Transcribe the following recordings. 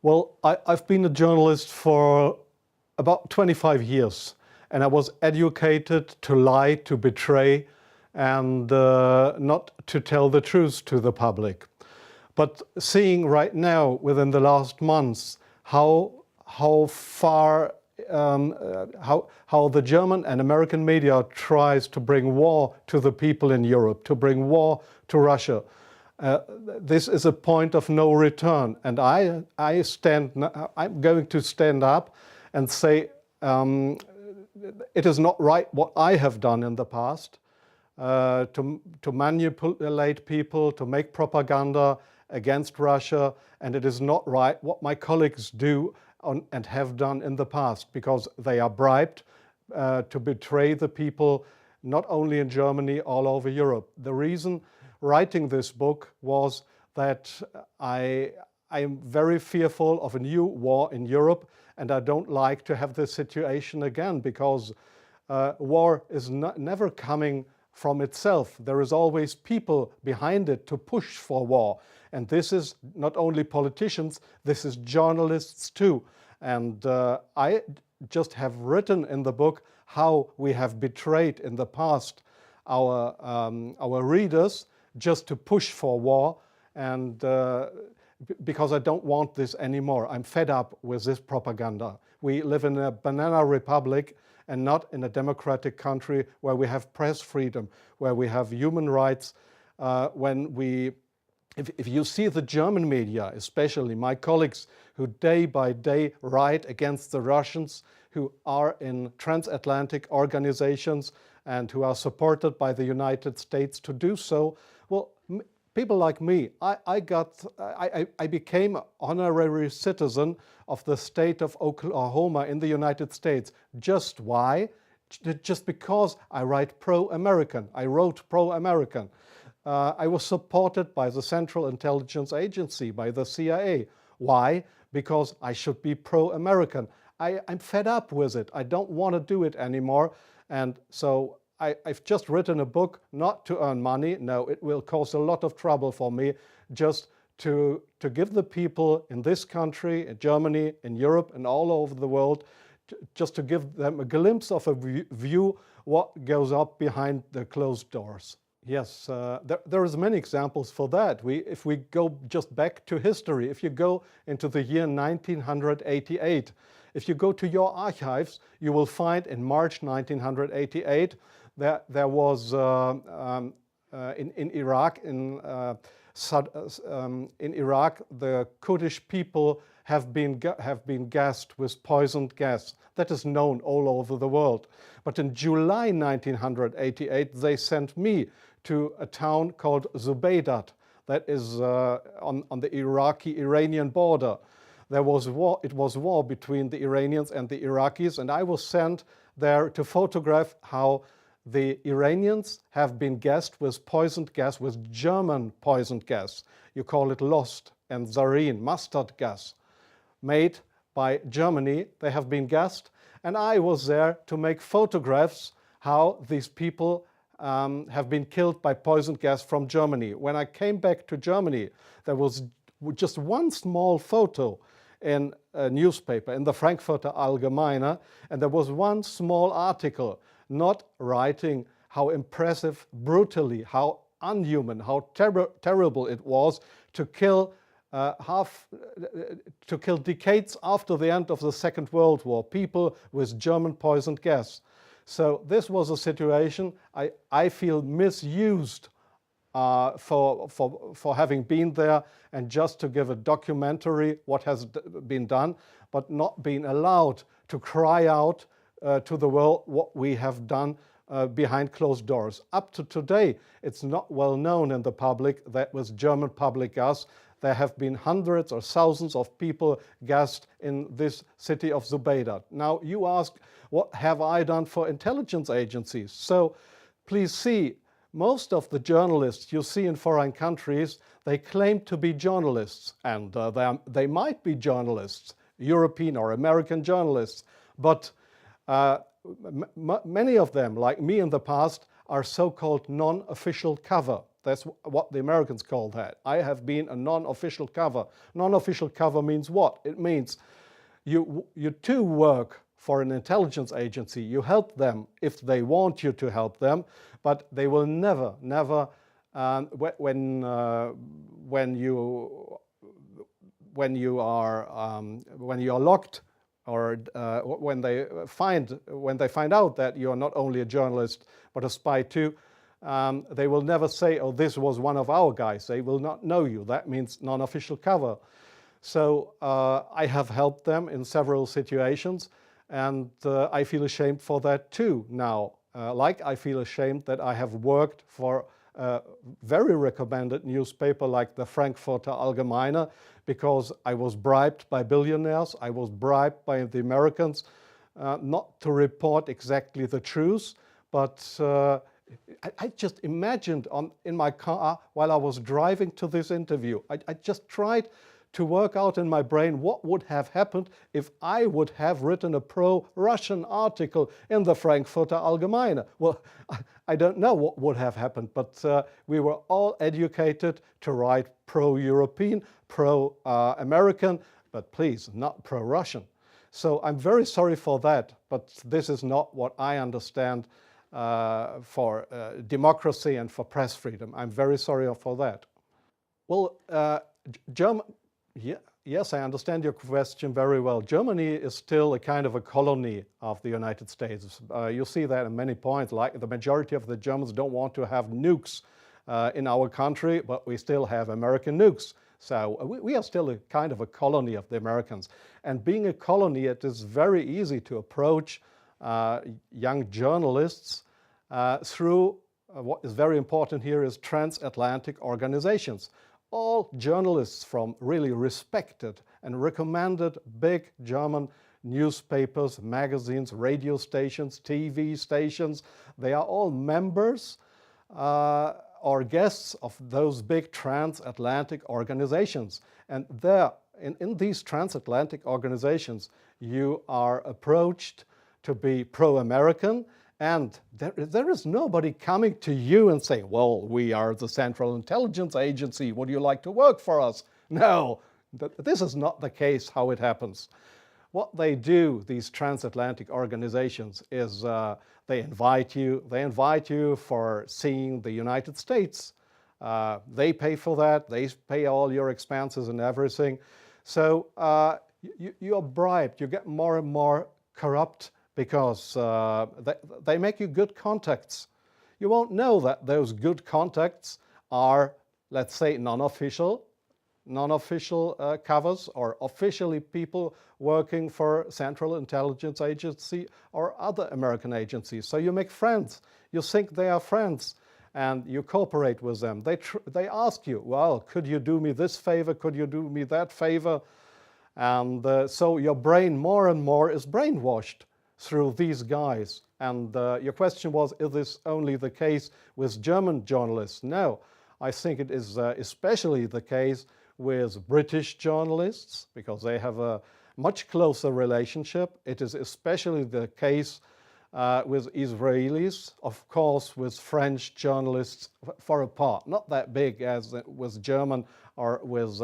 Well, I've been a journalist for about 25 years, and I was educated to lie, to betray, and not to tell the truth to the public. But seeing right now, within the last months, how far how the German and American media tries to bring war to the people in Europe, to bring war to Russia. This is a point of no return, and I'm going to stand up and say it is not right what I have done in the past, to manipulate people, to make propaganda against Russia, and it is not right what my colleagues do and have done in the past, because they are bribed to betray the people, not only in Germany, all over Europe. The reason writing this book was that I am very fearful of a new war in Europe, and I don't like to have this situation again, because war is never coming from itself. There is always people behind it to push for war. And this is not only politicians, this is journalists too. And I just have written in the book how we have betrayed in the past our readers just to push for war, and because I don't want this anymore. I'm fed up with this propaganda. We live in a banana republic and not in a democratic country where we have press freedom, where we have human rights. If you see the German media, especially my colleagues who day by day write against the Russians, who are in transatlantic organizations and who are supported by the United States to do so, well, people like me, I became an honorary citizen of the state of Oklahoma in the United States. Just why? Just because I write pro-American. I wrote pro-American. I was supported by the Central Intelligence Agency, by the CIA. Why? Because I should be pro-American. I'm fed up with it. I don't want to do it anymore. And so I've just written a book not to earn money. No, it will cause a lot of trouble for me, just to give the people in this country, in Germany, in Europe, and all over the world, just to give them a glimpse of a view what goes up behind the closed doors. Yes, there is many examples for that. If we go just back to history, if you go into the year 1988, if you go to your archives, you will find in March 1988 there was in Iraq, in Iraq, the Kurdish people have been gassed with poisoned gas. That is known all over the world. But in July 1988, they sent me to a town called Zubeidat, that is on the Iraqi-Iranian border. There was war. It was war between the Iranians and the Iraqis, and I was sent there to photograph how the Iranians have been gassed with poisoned gas, with German poisoned gas. You call it Lost and Zarine, mustard gas, made by Germany. They have been gassed, and I was there to make photographs how these people have been killed by poisoned gas from Germany. When I came back to Germany, there was just one small photo in a newspaper, in the Frankfurter Allgemeine, and there was one small article not writing how impressive, brutally, how unhuman, how terrible it was to kill decades after the end of the Second World War, people with German poisoned gas. So this was a situation I feel misused for having been there and just to give a documentary what has been done, but not being allowed to cry out to the world what we have done behind closed doors. Up to today, it's not well known in the public that with German public gas, there have been hundreds or thousands of people gassed in this city of Zubeidat. Now you ask, what have I done for intelligence agencies? So please see, most of the journalists you see in foreign countries, they claim to be journalists, and they might be journalists, European or American journalists, but many of them, like me in the past, are so-called non-official cover. That's what the Americans call that. I have been a non-official cover. Non-official cover means what? It means you too work for an intelligence agency. You help them if they want you to help them, but they will never, when you are locked, or when they find out that you are not only a journalist but a spy too, they will never say, "Oh, this was one of our guys." They will not know you. That means non-official cover. So I have helped them in several situations, and I feel ashamed for that too now. Like I feel ashamed that I have worked for a very recommended newspaper like the Frankfurter Allgemeine, because I was bribed by billionaires, I was bribed by the Americans not to report exactly the truth, but I just imagined in my car while I was driving to this interview, I just tried to work out in my brain what would have happened if I would have written a pro-Russian article in the Frankfurter Allgemeine. Well, I don't know what would have happened, but we were all educated to write pro-European, pro-American, but please, not pro-Russian. So I'm very sorry for that, but this is not what I understand for democracy and for press freedom. I'm very sorry for that. Well, yes, I understand your question very well. Germany is still a kind of a colony of the United States. You see that in many points, like the majority of the Germans don't want to have nukes in our country, but we still have American nukes. So we are still a kind of a colony of the Americans. And being a colony, it is very easy to approach young journalists through what is very important here is transatlantic organizations. All journalists from really respected and recommended big German newspapers, magazines, radio stations, TV stations, they are all members or guests of those big transatlantic organizations. And there, in these transatlantic organizations, you are approached to be pro-American, and there is nobody coming to you and saying, "Well, we are the Central Intelligence Agency, would you like to work for us?" No, this is not the case how it happens. What they do, these transatlantic organizations, is they invite you for seeing the United States. They pay for that, they pay all your expenses and everything. So you are bribed, you get more and more corrupt, because they make you good contacts. You won't know that those good contacts are, let's say, non-official covers, or officially people working for Central Intelligence Agency or other American agencies. So you make friends. You think they are friends, and you cooperate with them. They ask you, "Well, could you do me this favor? Could you do me that favor?" And so your brain more and more is brainwashed through these guys. And your question was, is this only the case with German journalists? No, I think it is especially the case with British journalists, because they have a much closer relationship. It is especially the case with Israelis, of course with French journalists for a part, not that big as with German or with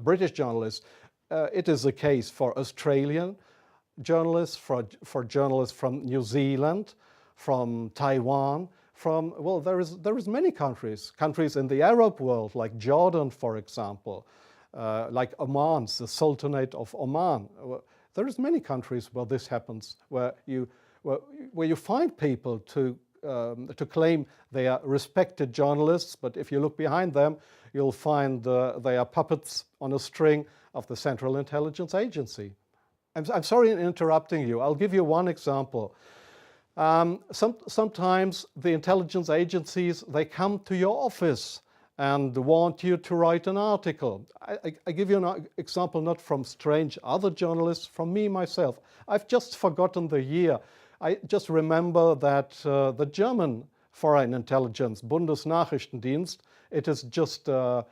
British journalists. It is the case for Australian journalists, for journalists from New Zealand, from Taiwan, well, there is many countries in the Arab world, like Jordan, for example, like Oman, the Sultanate of Oman. There is many countries where this happens, where you find people to claim they are respected journalists, but if you look behind them, you'll find they are puppets on a string of the Central Intelligence Agency. I'm sorry in interrupting you. I'll give you one example. Sometimes the intelligence agencies, they come to your office and want you to write an article. I give you an example not from strange other journalists, from me myself. I've just forgotten the year. I just remember that the German Foreign Intelligence, Bundesnachrichtendienst, it is just a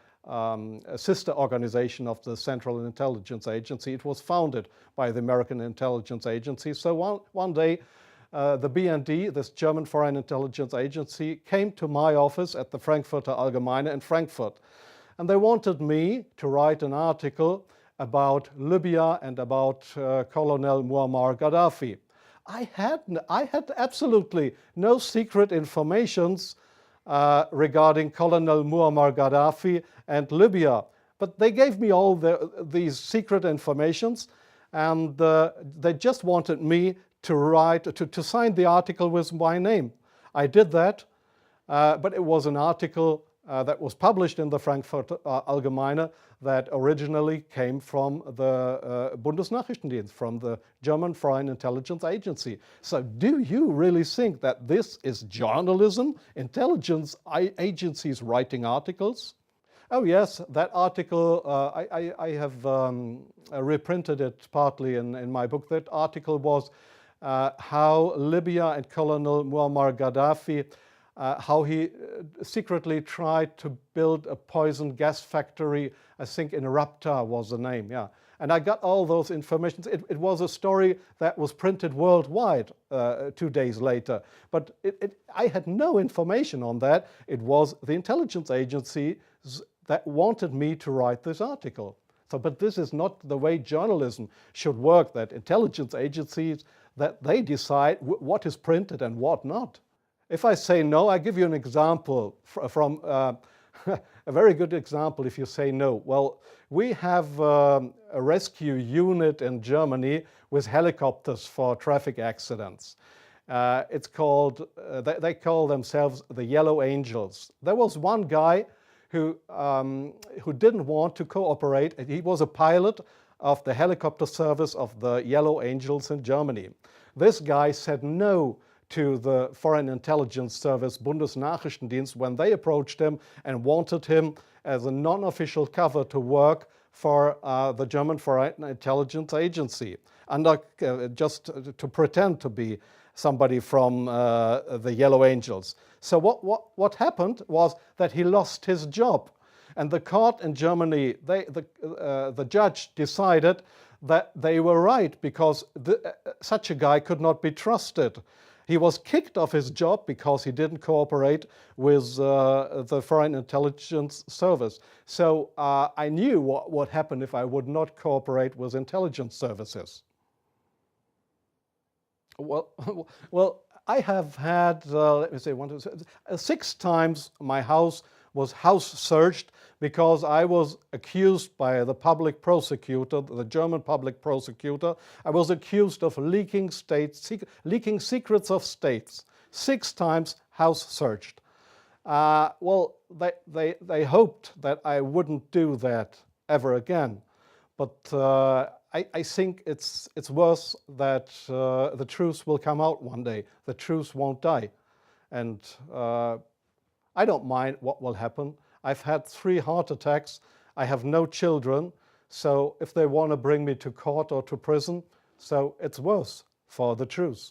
sister organization of the Central Intelligence Agency. It was founded by the American Intelligence Agency. So one day the BND, this German Foreign Intelligence Agency, came to my office at the Frankfurter Allgemeine in Frankfurt. And they wanted me to write an article about Libya and about Colonel Muammar Gaddafi. I had absolutely no secret informations regarding Colonel Muammar Gaddafi and Libya. But they gave me all these secret informations, and they just wanted me to write, to sign the article with my name. I did that, but it was an article that was published in the Frankfurter Allgemeine that originally came from the Bundesnachrichtendienst, from the German Foreign Intelligence Agency. So do you really think that this is journalism, intelligence agencies writing articles? Oh yes, that article, I have reprinted it partly in my book. That article was how Libya and Colonel Muammar Gaddafi, how he secretly tried to build a poison gas factory, I think in Rabta was the name, yeah. And I got all those information. It was a story that was printed worldwide 2 days later. But I had no information on that. It was the intelligence agencies that wanted me to write this article. So, but this is not the way journalism should work, that intelligence agencies, that they decide what is printed and what not. If I say no, I give you an example from a very good example if you say no. Well, we have a rescue unit in Germany with helicopters for traffic accidents. It's called, they call themselves the Yellow Angels. There was one guy who didn't want to cooperate. He was a pilot of the helicopter service of the Yellow Angels in Germany. This guy said no to the Foreign Intelligence Service Bundesnachrichtendienst when they approached him and wanted him as a non-official cover to work for the German Foreign Intelligence Agency, under just to pretend to be somebody from the Yellow Angels. So what happened was that he lost his job, and the court in Germany, the judge decided that they were right, because such a guy could not be trusted. He was kicked off his job because he didn't cooperate with the Foreign Intelligence Service. So I knew what would happen if I would not cooperate with intelligence services. Well, I have had, let me say, 6 times my house was house searched because I was accused by the public prosecutor, the German public prosecutor. I was accused of leaking secrets of states. 6 times house searched. Well, they hoped that I wouldn't do that ever again. But I think it's worse that the truth will come out one day. The truth won't die. And I don't mind what will happen. I've had 3 heart attacks. I have no children. So if they want to bring me to court or to prison, so it's worse for the truth.